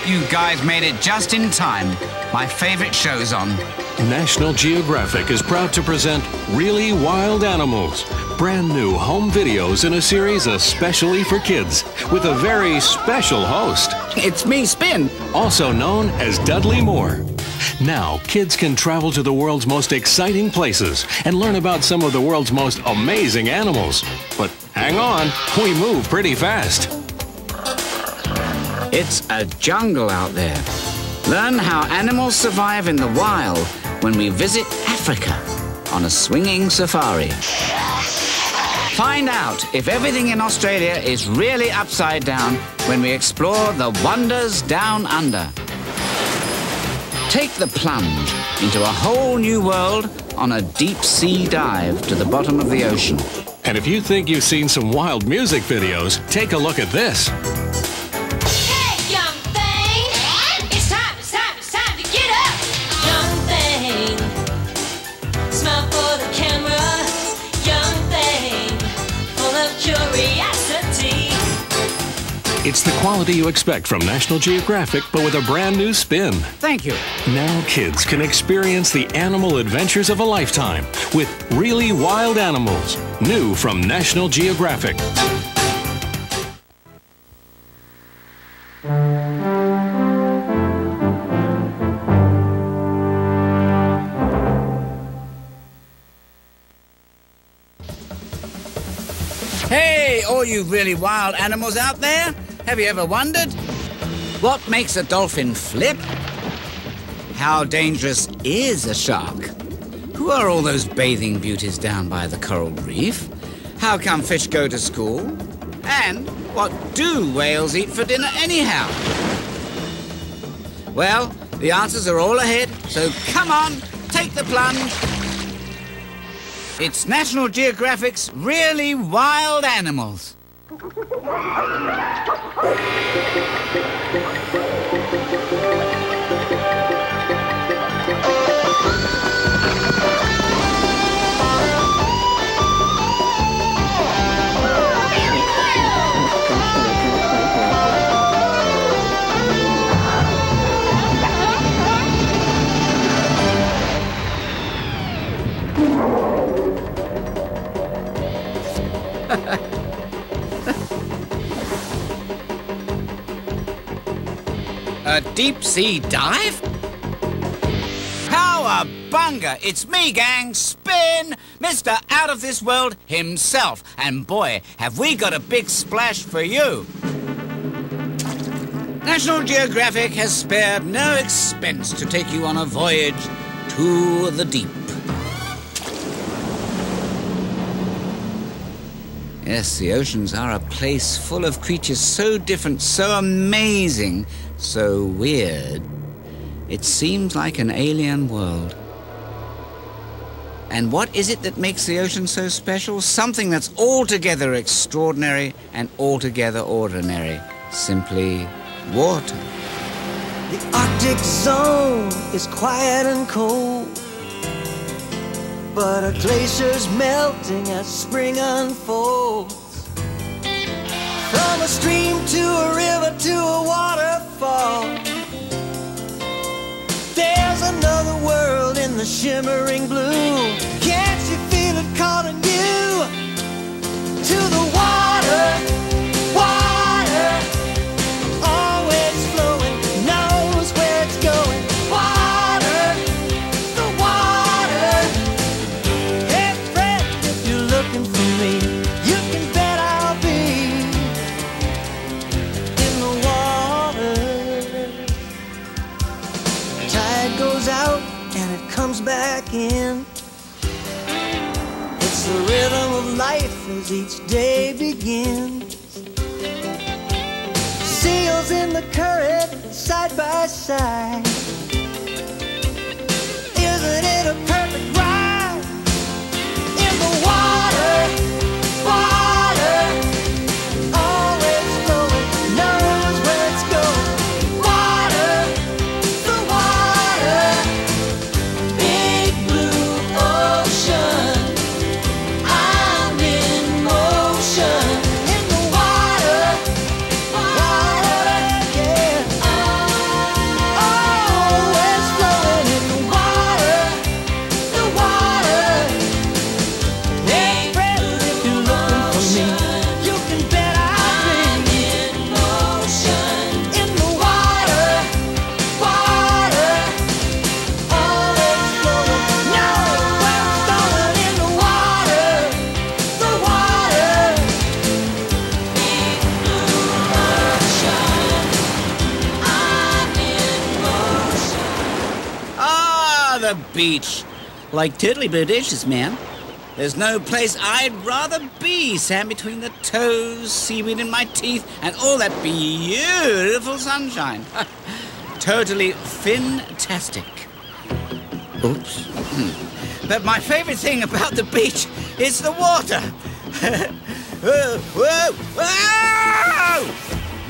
You guys made it just in time. My favorite show's on. National Geographic is proud to present Really Wild Animals, brand new home videos in a series especially for kids, with a very special host. It's me, Spin. Also known as Dudley Moore. Now, kids can travel to the world's most exciting places and learn about some of the world's most amazing animals. But hang on, we move pretty fast. It's a jungle out there. Learn how animals survive in the wild when we visit Africa on a swinging safari. Find out if everything in Australia is really upside down when we explore the wonders down under. Take the plunge into a whole new world on a deep-sea dive to the bottom of the ocean. And if you think you've seen some wild music videos, take a look at this. Hey, young thing! It's time to get up! Young thing, smile for the camera. Young thing, full of curiosity. It's the quality you expect from National Geographic, but with a brand new spin. Thank you. Now kids can experience the animal adventures of a lifetime with Really Wild Animals, new from National Geographic. Hey, all you really wild animals out there, have you ever wondered what makes a dolphin flip? How dangerous is a shark? Who are all those bathing beauties down by the coral reef? How come fish go to school? And what do whales eat for dinner anyhow? Well, the answers are all ahead, so come on, take the plunge. It's National Geographic's Really Wild Animals. A deep-sea dive? Cowabunga! It's me, gang, Spin, Mr. Out of This World himself. And boy, have we got a big splash for you. National Geographic has spared no expense to take you on a voyage to the deep. Yes, the oceans are a place full of creatures so different, so amazing, so weird. It seems like an alien world. And what is it that makes the ocean so special? Something that's altogether extraordinary and altogether ordinary. Simply water. The Arctic zone is quiet and cold, but a glacier's melting as spring unfolds. From a stream to a river to a waterfall, there's another world in the shimmering blue. Can't you feel it calling you to the water? Water, always flowing, knows where it's going. Water, the water. Hey friend, if you're looking for me, you can bet I'll be in the water. Tide goes out and it comes back in. It's the rhythm of life as each day begins. Seals in the current side by side. Isn't it a perfect ride? In the water, water, always flowing, knows where it's going. Water, the water, big blue ocean. I'm in motion in the water, water, yeah. beach. Like totally British, man. There's no place I'd rather be. Sand between the toes, seaweed in my teeth, and all that beautiful sunshine. Totally fantastic. Oops. But my favorite thing about the beach is the water. Whoa, whoa, whoa!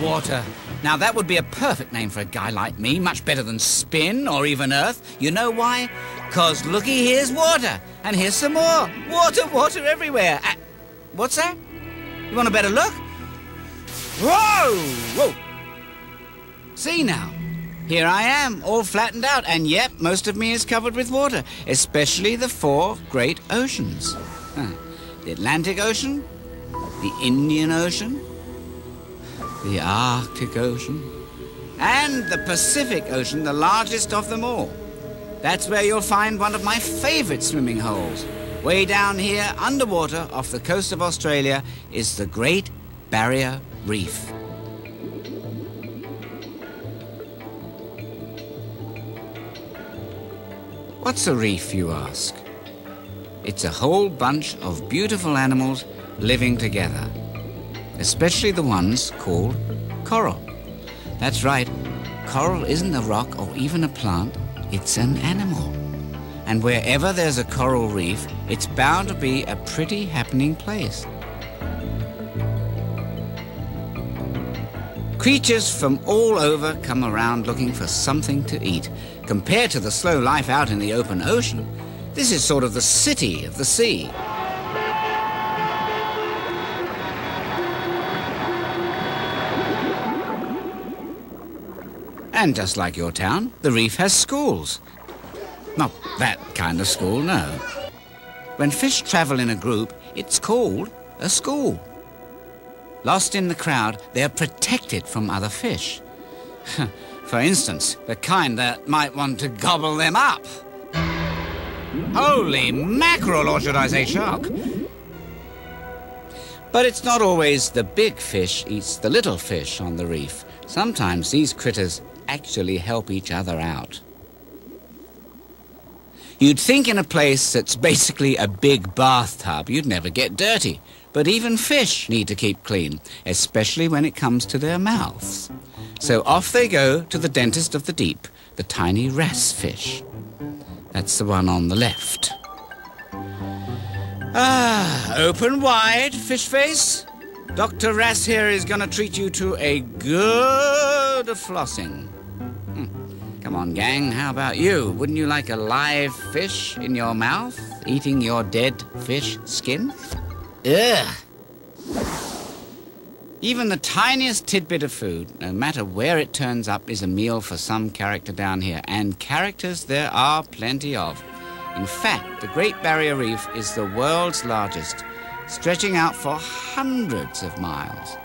Water. Now that would be a perfect name for a guy like me, much better than Spin or even Earth. You know why? 'Cause looky, here's water, and here's some more. Water, water everywhere. What's that? You want a better look? Whoa! Whoa! See now. Here I am, all flattened out, and yep, most of me is covered with water, especially the 4 great oceans. The Atlantic Ocean, the Indian Ocean, the Arctic Ocean, and the Pacific Ocean, the largest of them all. That's where you'll find one of my favorite swimming holes. Way down here, underwater, off the coast of Australia, is the Great Barrier Reef. What's a reef, you ask? It's a whole bunch of beautiful animals living together, especially the ones called coral. That's right, coral isn't a rock or even a plant, it's an animal. And wherever there's a coral reef, it's bound to be a pretty happening place. Creatures from all over come around looking for something to eat. Compared to the slow life out in the open ocean, this is sort of the city of the sea. And just like your town, the reef has schools. Not that kind of school, no. When fish travel in a group, it's called a school. Lost in the crowd, they're protected from other fish. For instance, the kind that might want to gobble them up. Holy mackerel, or should I say shark? But it's not always the big fish eats the little fish on the reef. Sometimes these critters actually help each other out. You'd think in a place that's basically a big bathtub, you'd never get dirty. But even fish need to keep clean, especially when it comes to their mouths. So off they go to the dentist of the deep, the tiny wrasse fish. That's the one on the left. Open wide, fish face. Dr. Wrasse here is going to treat you to a good flossing. Come on, gang, how about you? Wouldn't you like a live fish in your mouth, eating your dead fish skin? Ugh. Even the tiniest tidbit of food, no matter where it turns up, is a meal for some character down here. And characters there are plenty of. In fact, the Great Barrier Reef is the world's largest, stretching out for hundreds of miles.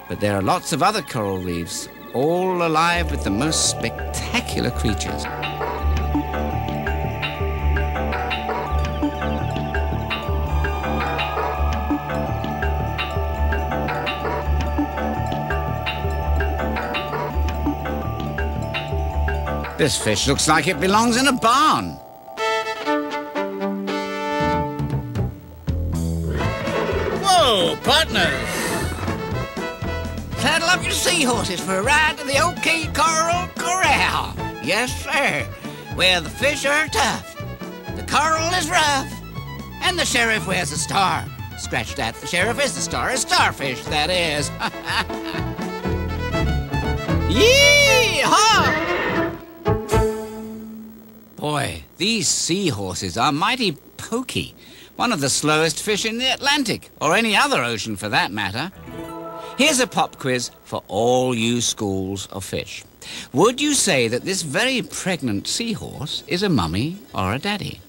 But there are lots of other coral reefs, all alive with the most spectacular creatures. This fish looks like it belongs in a barn. Whoa, partners! Saddle up your seahorses for a ride to the OK Coral Corral. Yes, sir. Where the fish are tough, the coral is rough, and the sheriff wears a star. Scratch that, the sheriff is the star, a starfish, that is. Yee-haw! Boy, these seahorses are mighty pokey. One of the slowest fish in the Atlantic, or any other ocean for that matter. Here's a pop quiz for all you schools of fish. Would you say that this very pregnant seahorse is a mummy or a daddy?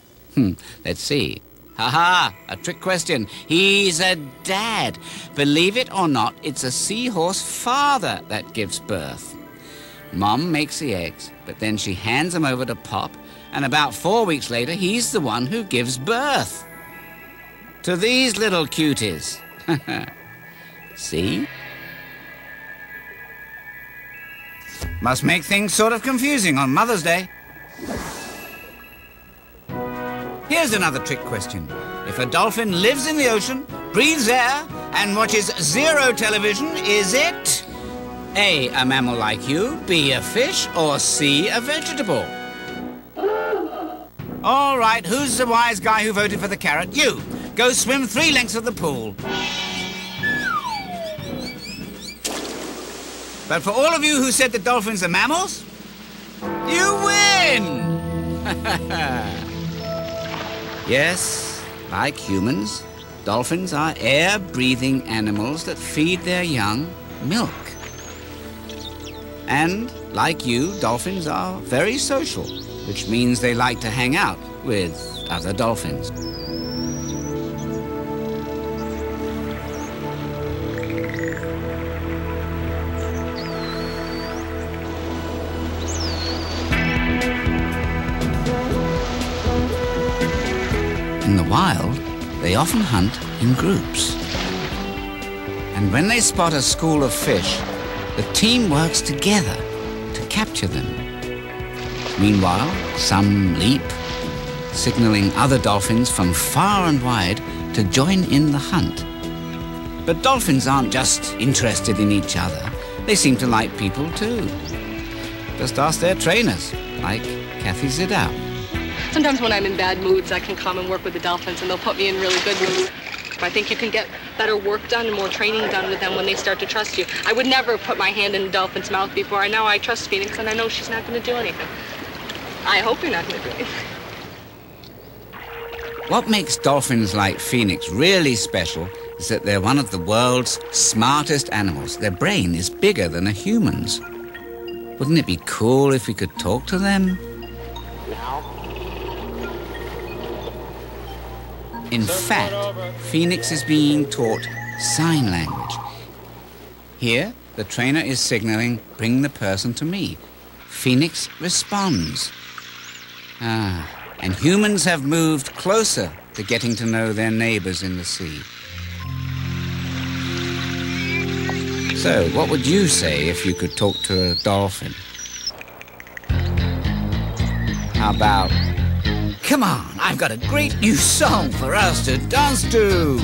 Let's see. Ha-ha, a trick question. He's a dad. Believe it or not, it's a seahorse father that gives birth. Mom makes the eggs, but then she hands them over to Pop, and about 4 weeks later, he's the one who gives birth to these little cuties. See? Must make things sort of confusing on Mother's Day. Here's another trick question. If a dolphin lives in the ocean, breathes air, and watches zero television, is it A, a mammal like you, B, a fish, or C, a vegetable? All right, who's the wise guy who voted for the carrot? You. Go swim 3 lengths of the pool. But for all of you who said that dolphins are mammals, you win! Yes, like humans, dolphins are air-breathing animals that feed their young milk. And, like you, dolphins are very social, which means they like to hang out with other dolphins. In the wild, they often hunt in groups. And when they spot a school of fish, the team works together to capture them. Meanwhile, some leap, signaling other dolphins from far and wide to join in the hunt. But dolphins aren't just interested in each other. They seem to like people too. Just ask their trainers, like Kathy Zidau. Sometimes when I'm in bad moods, I can come and work with the dolphins, and they'll put me in really good moods. I think you can get better work done and more training done with them when they start to trust you. I would never put my hand in a dolphin's mouth before. I know I trust Phoenix, and I know she's not going to do anything. I hope you're not going to do anything. What makes dolphins like Phoenix really special is that they're one of the world's smartest animals. Their brain is bigger than a human's. Wouldn't it be cool if we could talk to them? In fact, Phoenix is being taught sign language. Here, the trainer is signaling, "Bring the person to me." Phoenix responds. And humans have moved closer to getting to know their neighbors in the sea. So, what would you say if you could talk to a dolphin? How about, "Come on, I've got a great new song for us to dance to."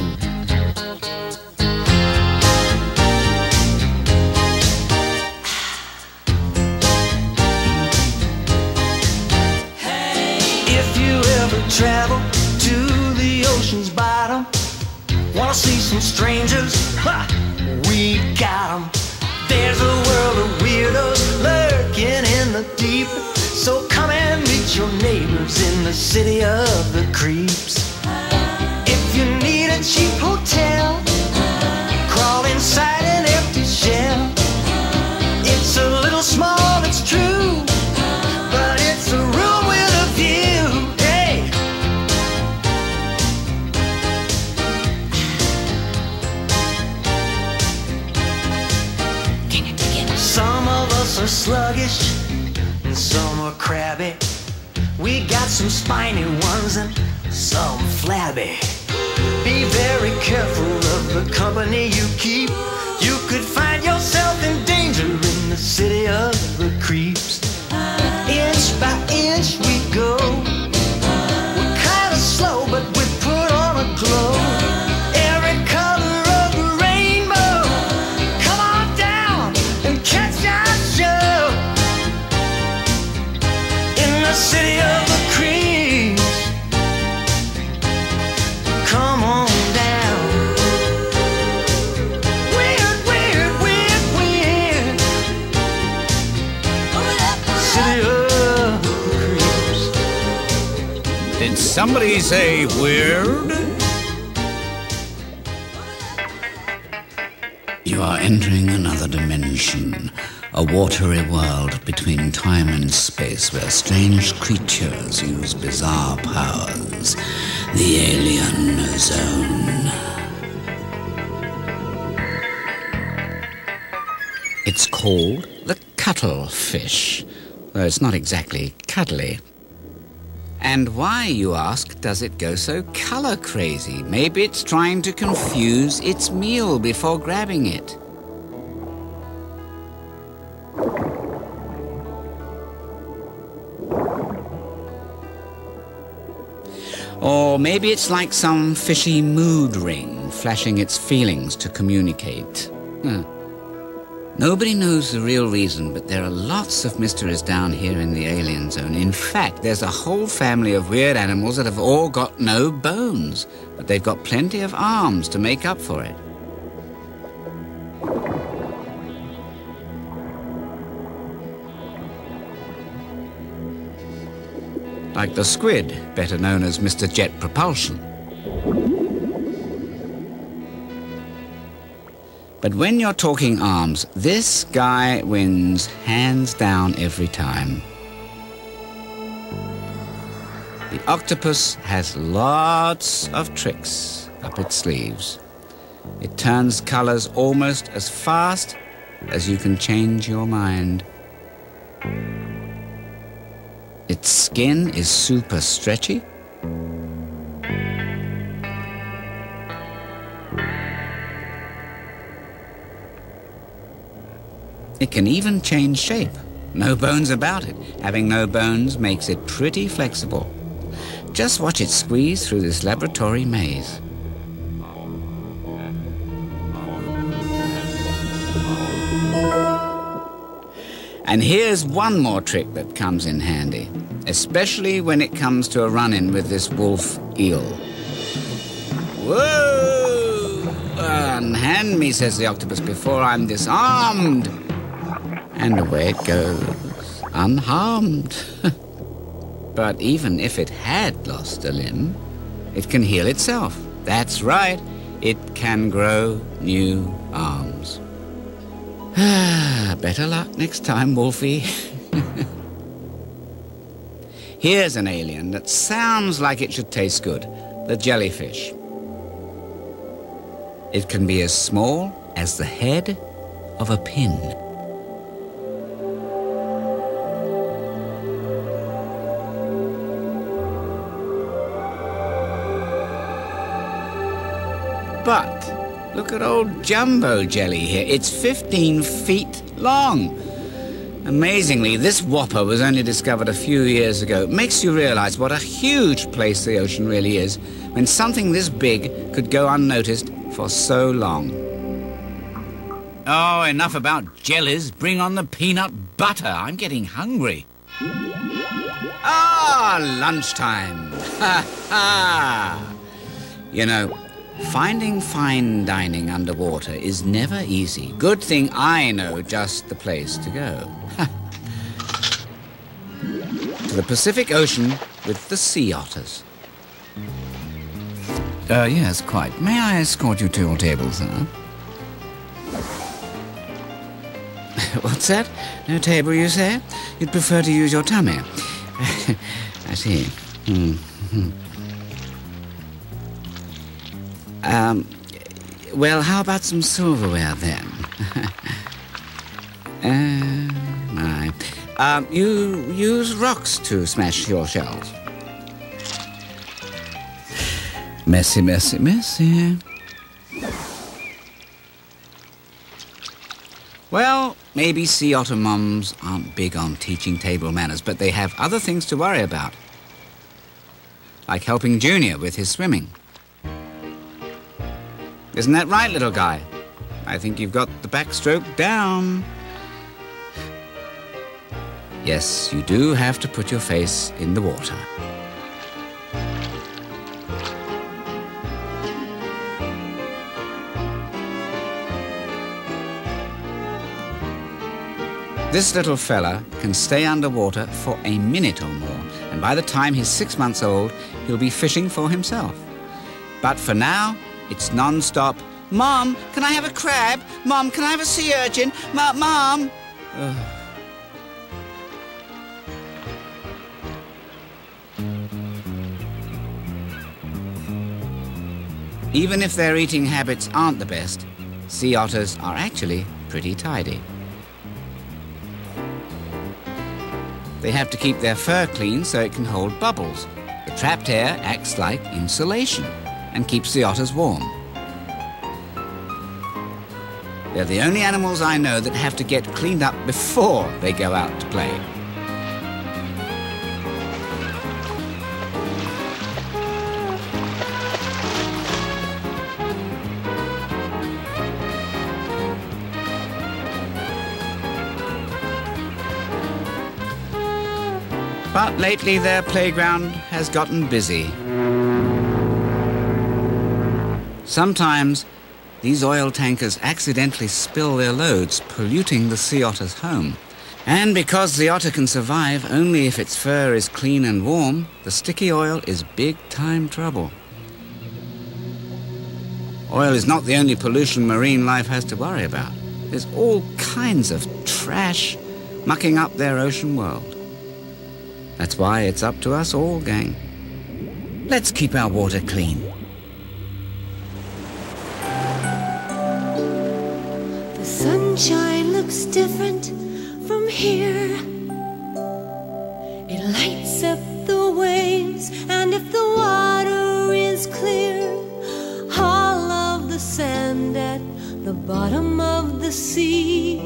If you ever travel to the ocean's bottom, wanna see some strangers? Ha! We got 'em. There's a world of weirdos lurking in the deep. So come and meet your neighbors in the city of the creeps. If you need a cheap hotel, crawl inside an empty shell. It's a little small, it's true, but it's a room with a view. Hey! Some of us are sluggish, some are crabby. We got some spiny ones and some flabby. Be very careful of the company you keep. You could find yourself in danger in the city of the creeps. Inch by inch we go. We're kinda slow, but we put on a glow. Every color of the rainbow. Come on down and catch our show. The city of the creeps. Come on down. Weird, weird, weird, weird. City of the creeps. Did somebody say weird? You are entering another dimension. A watery world between time and space where strange creatures use bizarre powers. The Alien Zone. It's called the cuttlefish, though it's not exactly cuddly. And why, you ask, does it go so color crazy? Maybe it's trying to confuse its meal before grabbing it. Or maybe it's like some fishy mood ring flashing its feelings to communicate. Nobody knows the real reason, but there are lots of mysteries down here in the alien zone. In fact, there's a whole family of weird animals that have all got no bones, but they've got plenty of arms to make up for it. Like the squid, better known as Mr. Jet Propulsion. But when you're talking arms, this guy wins hands down every time. The octopus has lots of tricks up its sleeves. It turns colors almost as fast as you can change your mind. Its skin is super stretchy. It can even change shape. No bones about it. Having no bones makes it pretty flexible. Just watch it squeeze through this laboratory maze. And here's one more trick that comes in handy, especially when it comes to a run-in with this wolf eel. Whoa! Unhand me, says the octopus, before I'm disarmed. And away it goes, unharmed. But even if it had lost a limb, it can heal itself. That's right, it can grow new arms. Better luck next time, Wolfie. Here's an alien that sounds like it should taste good, the jellyfish. It can be as small as the head of a pin. But look at old Jumbo Jelly here. It's 15 feet long. Amazingly, this whopper was only discovered a few years ago. It makes you realize what a huge place the ocean really is when something this big could go unnoticed for so long. Oh, enough about jellies. Bring on the peanut butter. I'm getting hungry. Ah, lunchtime. Ha ha. You know, finding fine dining underwater is never easy. Good thing I know just the place to go. To the Pacific Ocean with the sea otters. Yes, quite. May I escort you to your table, sir? What's that? No table, you say? You'd prefer to use your tummy? I see. Well, how about some silverware, then? My. You use rocks to smash your shells. Messy, messy, messy. Well, maybe sea otter mums aren't big on teaching table manners, but they have other things to worry about. Like helping Junior with his swimming. Isn't that right, little guy? I think you've got the backstroke down. Yes, you do have to put your face in the water. This little fella can stay underwater for a minute or more, and by the time he's 6 months old, he'll be fishing for himself. But for now, it's non-stop. Mom, can I have a crab? Mom, can I have a sea urchin? Mom! Even if their eating habits aren't the best, sea otters are actually pretty tidy. They have to keep their fur clean so it can hold bubbles. The trapped air acts like insulation and keeps the otters warm. They're the only animals I know that have to get cleaned up before they go out to play. But lately their playground has gotten busy. Sometimes these oil tankers accidentally spill their loads, polluting the sea otter's home. And because the otter can survive only if its fur is clean and warm, the sticky oil is big-time trouble. Oil is not the only pollution marine life has to worry about. There's all kinds of trash mucking up their ocean world. That's why it's up to us all, gang. Let's keep our water clean. The sunshine looks different from here. It lights up the waves, and if the water is clear, all of the sand at the bottom of the sea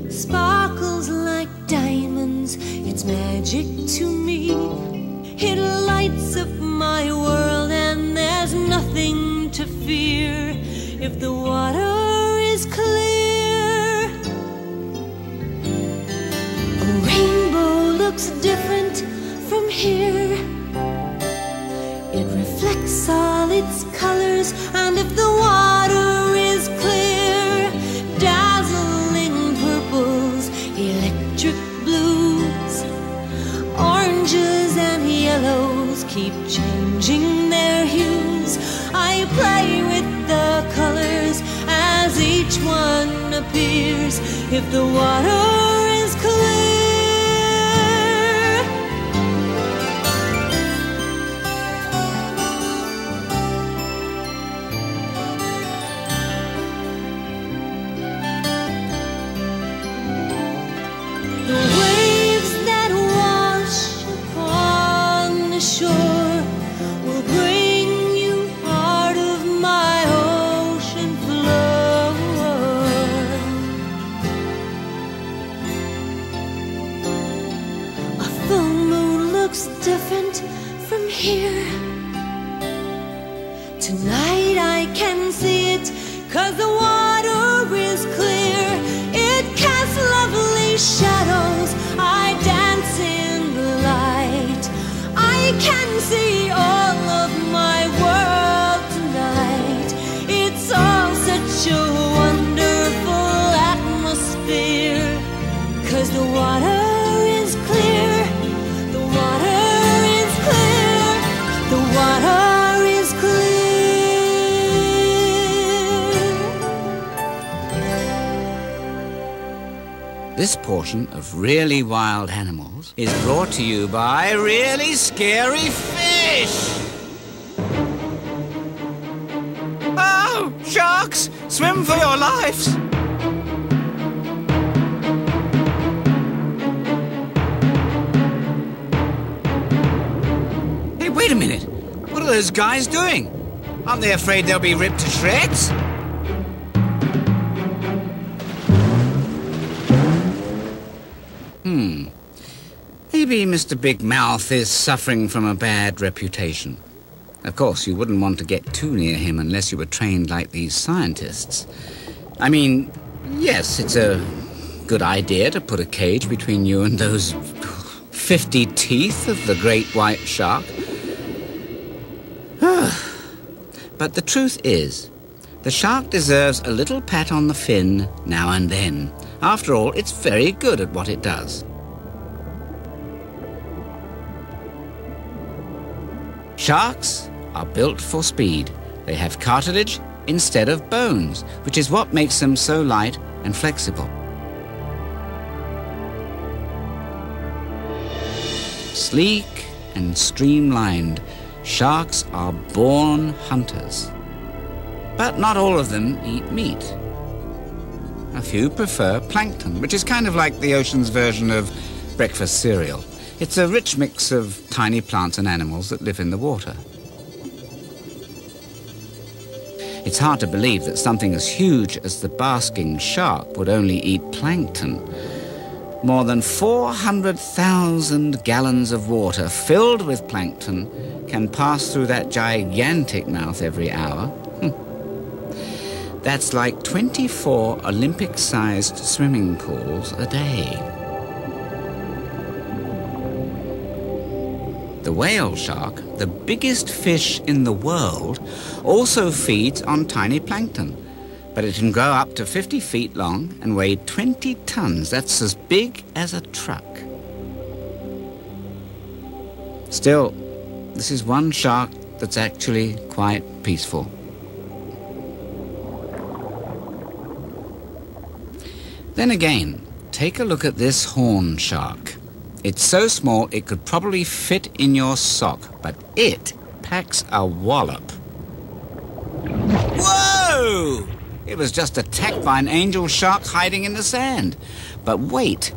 sparkles like diamonds. It's magic to me. It lights up my world, and there's nothing to fear if the water is clear. A rainbow looks different from here. It reflects all its colors, and if the water is clear, dazzling purples, electric blues, oranges and yellows keep changing their hues. I play with the colors as each one appears if the water is clear. Different from here. Tonight I can see it, 'cause the water is clear. It casts lovely shadows. I dance in the light. I can see all of my world tonight. It's all such a wonderful atmosphere, 'cause the water is clear. The water is clear. The water is clear. This portion of Really Wild Animals is brought to you by Really Scary Fish. Oh, sharks! Swim for your lives! Hey, wait a minute. What are those guys doing? Aren't they afraid they'll be ripped to shreds? Maybe Mr. Big Mouth is suffering from a bad reputation. Of course, you wouldn't want to get too near him unless you were trained like these scientists. I mean, yes, it's a good idea to put a cage between you and those 50 teeth of the great white shark. But the truth is, the shark deserves a little pat on the fin now and then. After all, it's very good at what it does. Sharks are built for speed. They have cartilage instead of bones, which is what makes them so light and flexible. Sleek and streamlined, sharks are born hunters. But not all of them eat meat. A few prefer plankton, which is kind of like the ocean's version of breakfast cereal. It's a rich mix of tiny plants and animals that live in the water. It's hard to believe that something as huge as the basking shark would only eat plankton. More than 400,000 gallons of water filled with plankton can pass through that gigantic mouth every hour. That's like 24 Olympic-sized swimming pools a day. The whale shark, the biggest fish in the world, also feeds on tiny plankton, but it can grow up to 50 feet long and weigh 20 tons. That's as big as a truck. Still, this is one shark that's actually quite peaceful. Then again, take a look at this horn shark. It's so small it could probably fit in your sock, but it packs a wallop. Whoa! It was just attacked by an angel shark hiding in the sand. But wait.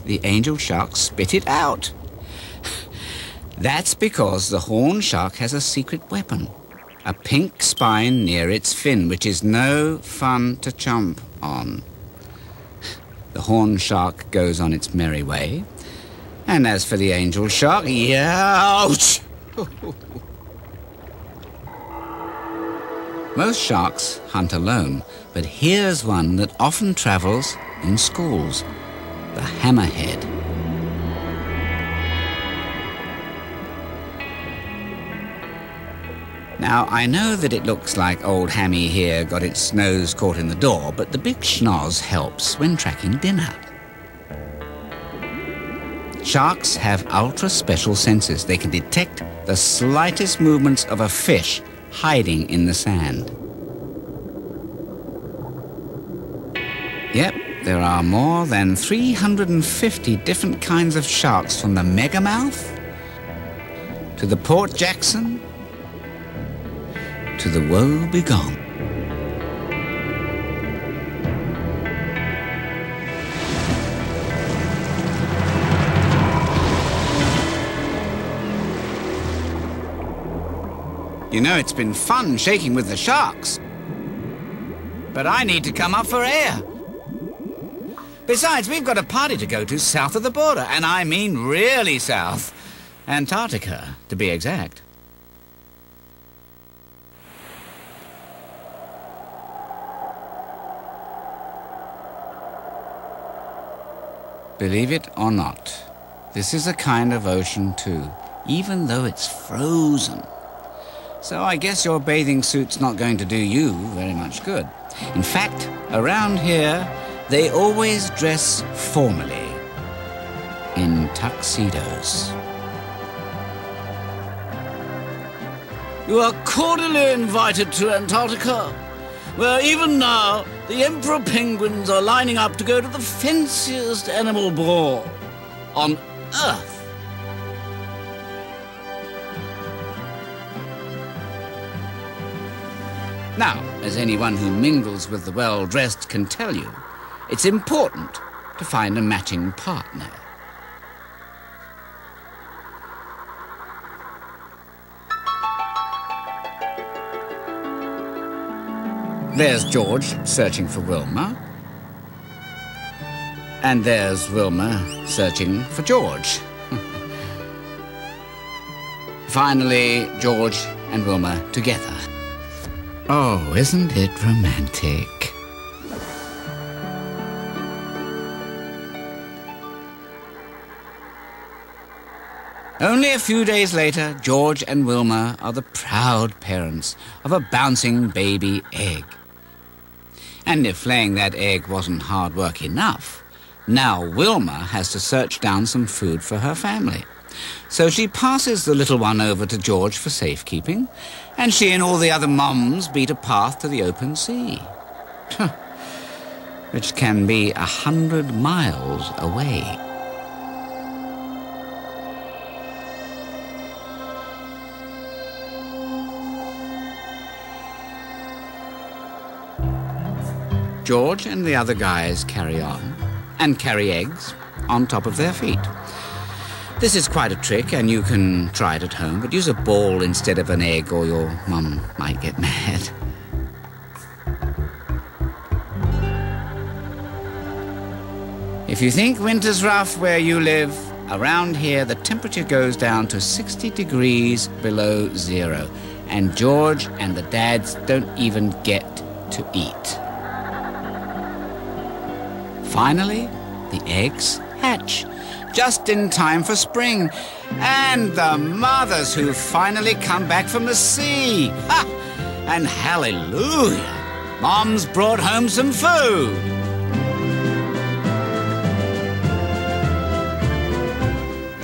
The angel shark spit it out. That's because the horn shark has a secret weapon. A pink spine near its fin, which is no fun to chomp on. The horn shark goes on its merry way. And as for the angel shark, ouch! Most sharks hunt alone, but here's one that often travels in schools, the hammerhead. Now, I know that it looks like old Hammy here got its nose caught in the door, but the big schnoz helps when tracking dinner. Sharks have ultra-special senses. They can detect the slightest movements of a fish hiding in the sand. Yep, there are more than 350 different kinds of sharks, from the megamouth to the Port Jackson to the woe-begone. You know, it's been fun shaking with the sharks. But I need to come up for air. Besides, we've got a party to go to south of the border, and I mean really south. Antarctica, to be exact. Believe it or not, this is a kind of ocean too, even though it's frozen. So I guess your bathing suit's not going to do you very much good. In fact, around here, they always dress formally in tuxedos. You are cordially invited to Antarctica, where even now the emperor penguins are lining up to go to the fanciest animal ball on Earth. Now, as anyone who mingles with the well-dressed can tell you, it's important to find a matching partner. There's George searching for Wilma. And there's Wilma searching for George. Finally, George and Wilma together. Oh, isn't it romantic? Only a few days later, George and Wilma are the proud parents of a bouncing baby egg. And if laying that egg wasn't hard work enough, now Wilma has to search down some food for her family. So she passes the little one over to George for safekeeping, and she and all the other moms beat a path to the open sea, which can be 100 miles away. George and the other guys carry on, and carry eggs on top of their feet. This is quite a trick, and you can try it at home, but use a ball instead of an egg or your mum might get mad. If you think winter's rough where you live, around here the temperature goes down to 60 degrees below zero, and George and the dads don't even get to eat. Finally, the eggs hatch. just in time for spring. And the mothers who finally come back from the sea. Ha! And hallelujah, Mom's brought home some food.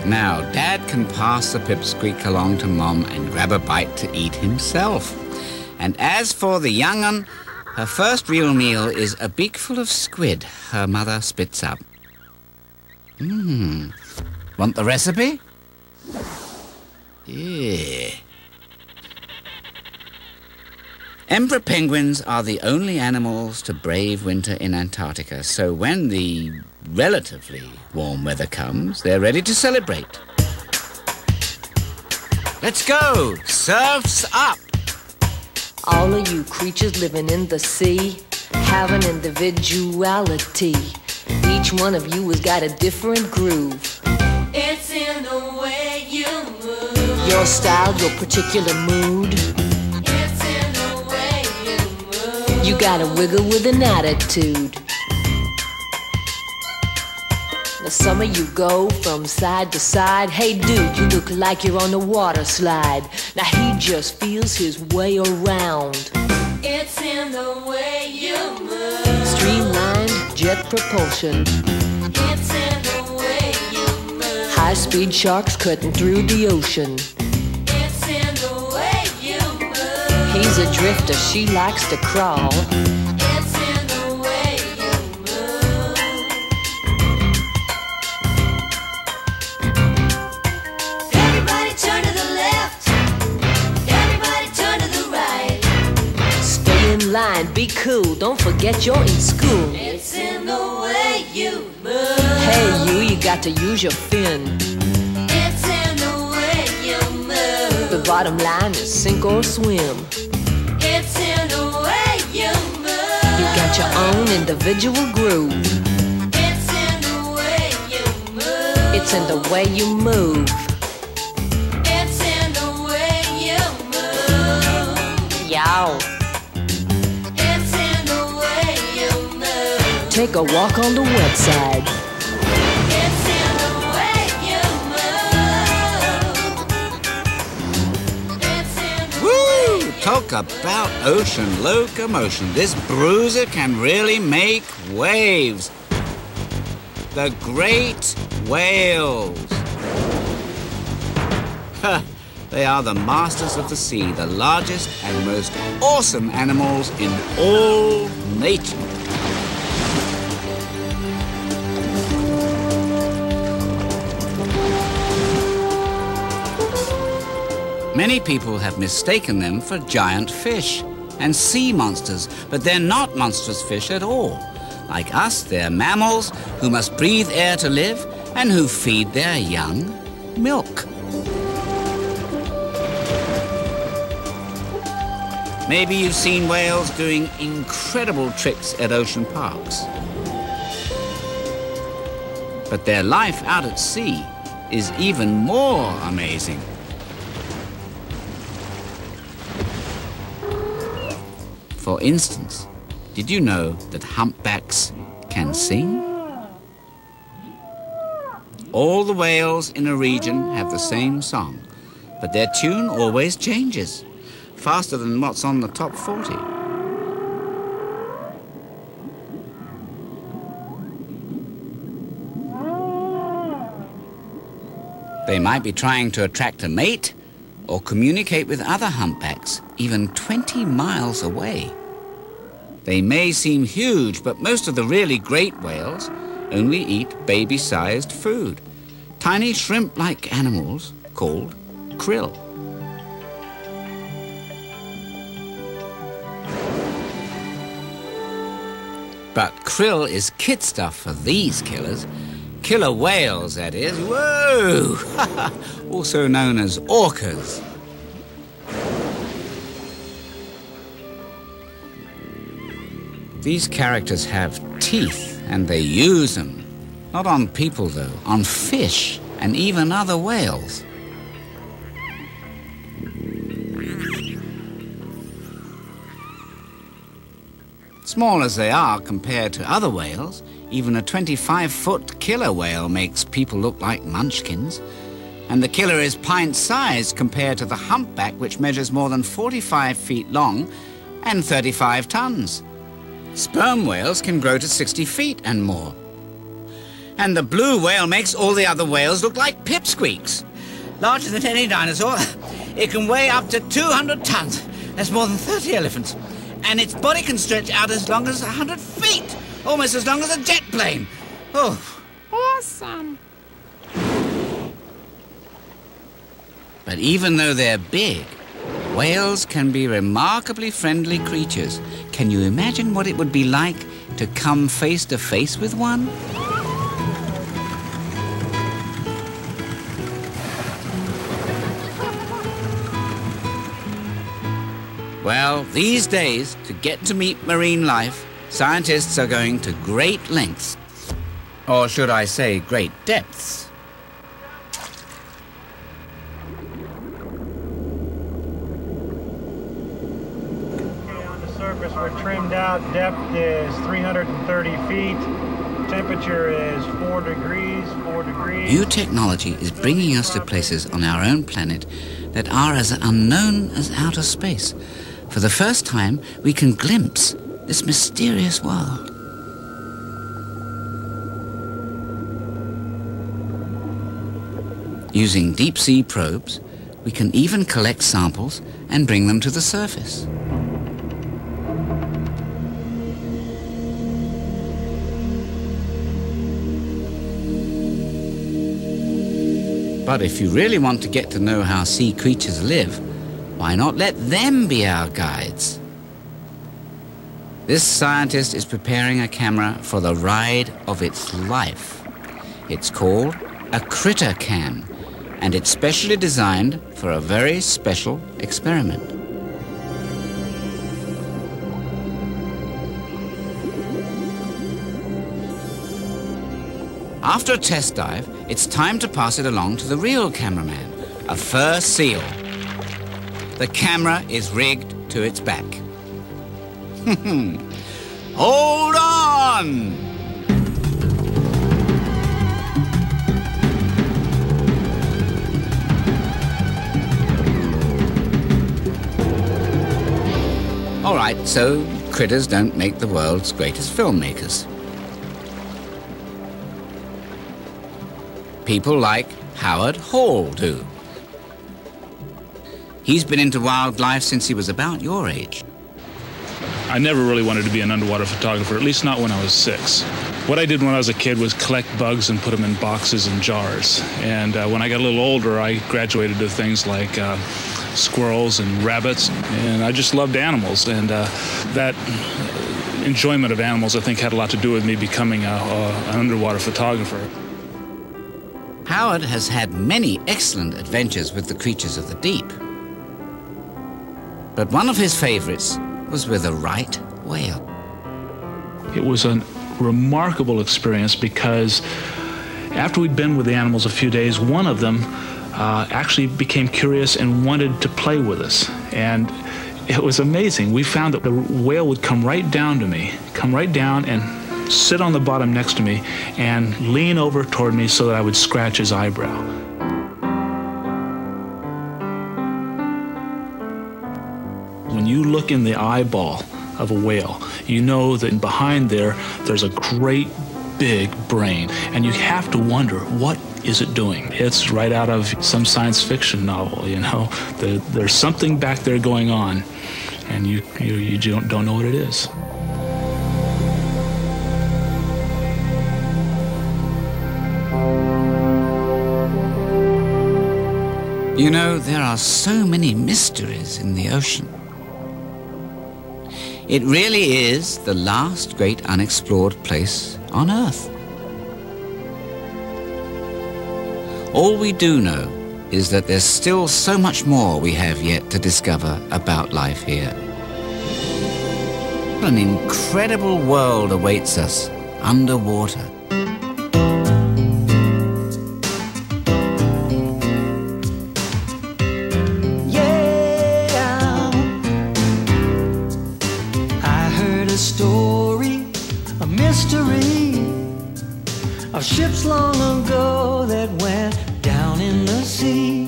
Now, Dad can pass the pipsqueak along to Mom and grab a bite to eat himself. And as for the young un, her first real meal is a beakful of squid her mother spits up. Want the recipe? Yeah. Emperor penguins are the only animals to brave winter in Antarctica, so when the relatively warm weather comes, they're ready to celebrate. Let's go! Surf's up! All of you creatures living in the sea have an individuality. Each one of you has got a different groove. It's in the way you move. Your style, your particular mood. It's in the way you move. You gotta wiggle with an attitude. Now some of you go from side to side. Hey dude, you look like you're on a water slide. Now he just feels his way around. It's in the way you move. Streamlined jet propulsion. It's in the way you move. High-speed sharks cutting through the ocean. It's in the way you move. He's a drifter, she likes to crawl. It's in the way you move. Everybody turn to the left. Everybody turn to the right. Stay in line, be cool, don't forget you're in school. It's in the way you move. Hey you got to use your fin. It's in the way you move. The bottom line is sink or swim. It's in the way you move. You got your own individual groove. It's in the way you move. It's in the way you move. It's in the way you move. Yow. It's in the way you move. Take a walk on the wet side. It's in the way you move. It's in the way Woo! Talk about ocean locomotion. This bruiser can really make waves. The great whales. They are the masters of the sea, the largest and most awesome animals in all nature. Many people have mistaken them for giant fish and sea monsters, but they're not monstrous fish at all. Like us, they're mammals who must breathe air to live and who feed their young milk. Maybe you've seen whales doing incredible tricks at ocean parks. But their life out at sea is even more amazing. For instance, did you know that humpbacks can sing? All the whales in a region have the same song, but their tune always changes, faster than what's on the top 40. They might be trying to attract a mate or communicate with other humpbacks, even 20 miles away. They may seem huge, but most of the really great whales only eat baby-sized food, tiny shrimp-like animals called krill. But krill is kid stuff for these killers. Killer whales, that is. Whoa! Also known as orcas. These characters have teeth, and they use them. Not on people, though, on fish and even other whales. Small as they are compared to other whales, even a 25-foot killer whale makes people look like munchkins. And the killer is pint-sized compared to the humpback, which measures more than 45 feet long and 35 tons. Sperm whales can grow to 60 feet and more. And the blue whale makes all the other whales look like pipsqueaks. Larger than any dinosaur, it can weigh up to 200 tons. That's more than 30 elephants. And its body can stretch out as long as 100 feet, almost as long as a jet plane. Oh, awesome. But even though they're big, whales can be remarkably friendly creatures. Can you imagine what it would be like to come face to face with one? Well, these days, to get to meet marine life, scientists are going to great lengths. Or should I say, great depths. On the surface, we're trimmed out. Depth is 330 feet. Temperature is 4 degrees. New technology is bringing us to places on our own planet that are as unknown as outer space. For the first time, we can glimpse this mysterious world. Using deep-sea probes, we can even collect samples and bring them to the surface. But if you really want to get to know how sea creatures live, why not let them be our guides? This scientist is preparing a camera for the ride of its life. It's called a critter cam, and it's specially designed for a very special experiment. After a test dive, it's time to pass it along to the real cameraman, a fur seal. The camera is rigged to its back. Hold on! All right, so critters don't make the world's greatest filmmakers. People like Howard Hall do. He's been into wildlife since he was about your age. I never really wanted to be an underwater photographer, at least not when I was 6. What I did when I was a kid was collect bugs and put them in boxes and jars. And when I got a little older, I graduated to things like squirrels and rabbits. And I just loved animals. And that enjoyment of animals, I think, had a lot to do with me becoming an underwater photographer. Howard has had many excellent adventures with the creatures of the deep. But one of his favorites was with a right whale. It was a remarkable experience because after we'd been with the animals a few days, one of them actually became curious and wanted to play with us. And it was amazing. We found that the whale would come right down to me, come right down and sit on the bottom next to me and lean over toward me so that I would scratch his eyebrow. When you look in the eyeball of a whale, you know that behind there's a great big brain, and you have to wonder, what is it doing? It's right out of some science fiction novel, you know. There's something back there going on, and you don't know what it is. You know, there are so many mysteries in the ocean. It really is the last great unexplored place on Earth. All we do know is that there's still so much more we have yet to discover about life here. An incredible world awaits us underwater. Story of ships long ago that went down in the sea,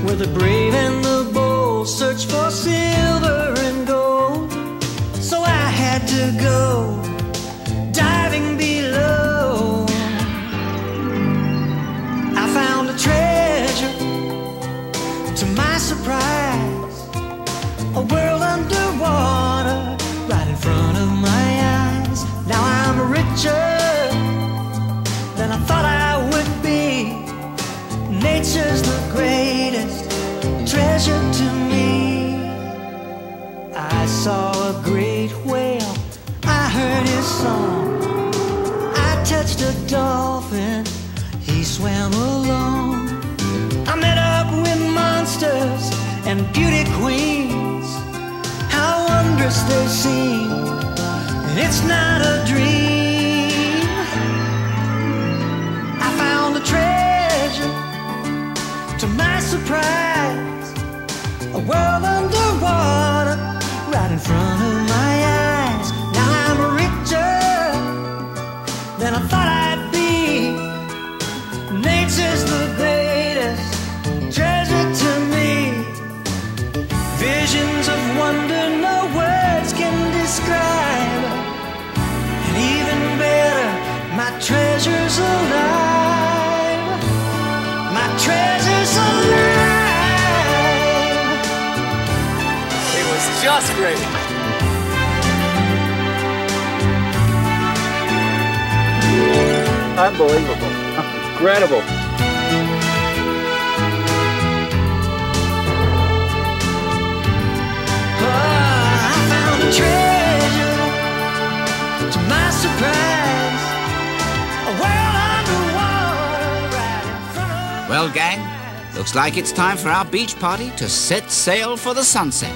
where the brave and the bold search for silver and gold. So I had to go diving below. I found a treasure, to my surprise, a world underwater right in front of my eyes. Now I'm richer than I thought I would be. Nature's the greatest treasure to me. I saw a great whale, I heard his song. I touched a dolphin, he swam along. I met up with monsters and beauty queens. How wondrous they seem, and it's not a dream. I found a treasure, to my surprise, a world underwater right in front of my eyes. Now I'm richer than I thought I'd be. Nature's the greatest treasure to me. Visions of wonder no words can describe. And even better, my treasure's alive. My treasure's alive. It was just great. Unbelievable. Incredible. I found a treasure, to my surprise, a world underwater right in front of. Well, gang, looks like it's time for our beach party to set sail for the sunset.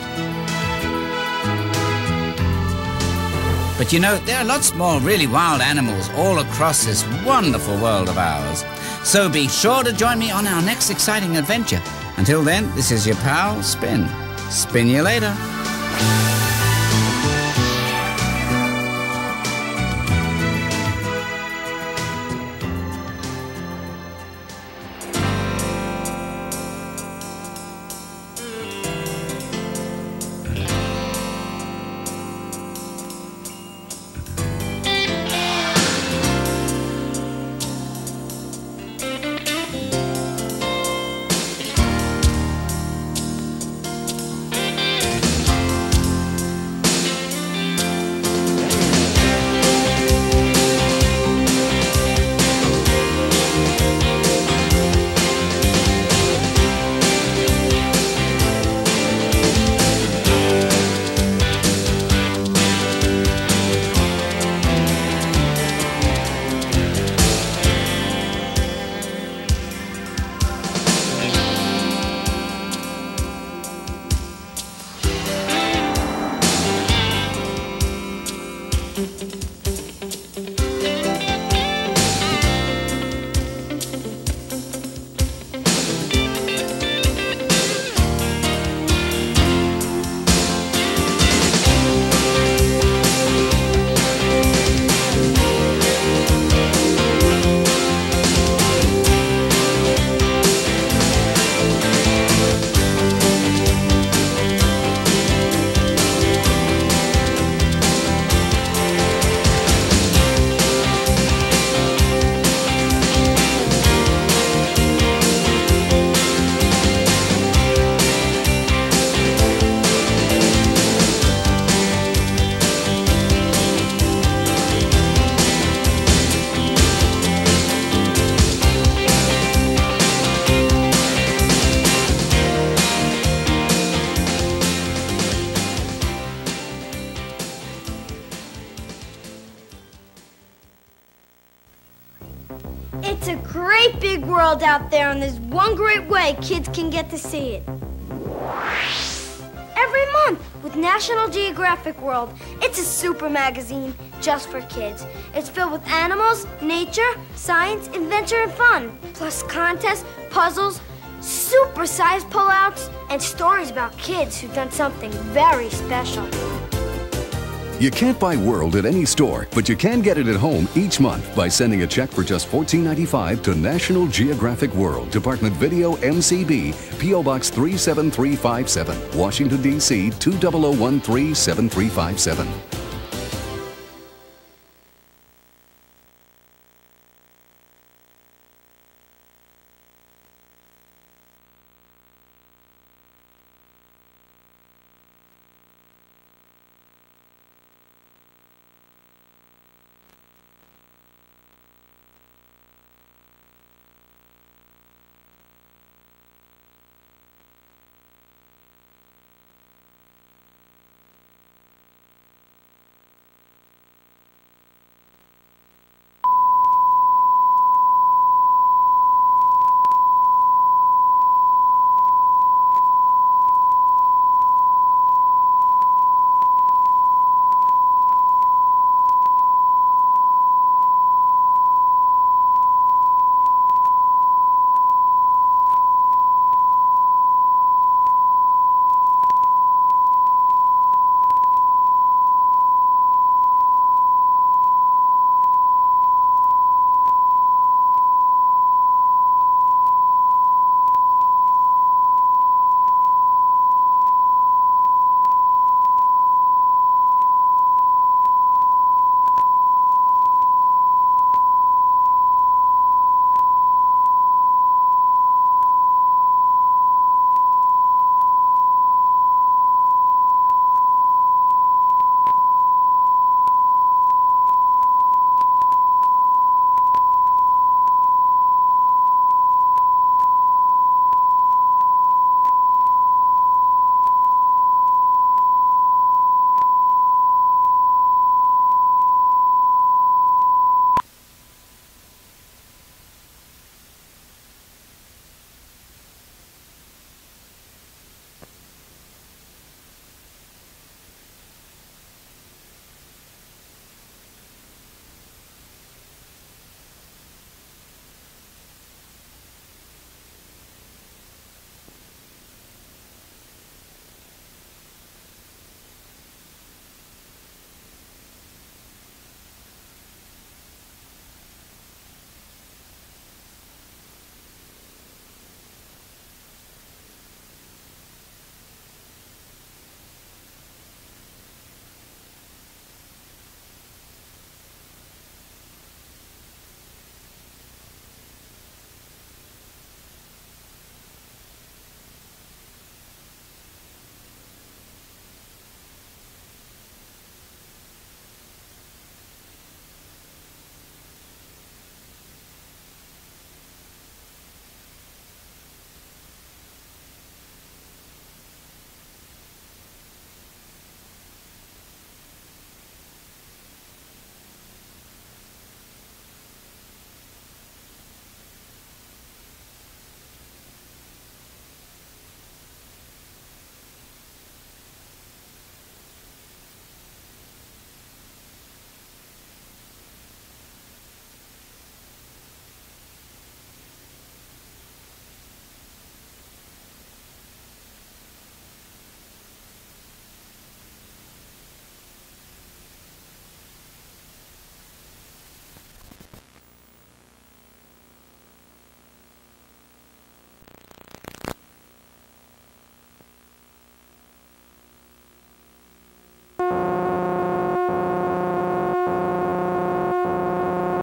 But you know, there are lots more really wild animals all across this wonderful world of ours. So be sure to join me on our next exciting adventure. Until then, this is your pal, Spin. Spin you later. It's a great big world out there, and there's one great way kids can get to see it. Every month with National Geographic World. It's a super magazine just for kids. It's filled with animals, nature, science, adventure, and fun. Plus contests, puzzles, super-sized pullouts, and stories about kids who've done something very special. You can't buy World at any store, but you can get it at home each month by sending a check for just $14.95 to National Geographic World, Department Video, MCB, P.O. Box 37357, Washington, D.C. 20013 7357.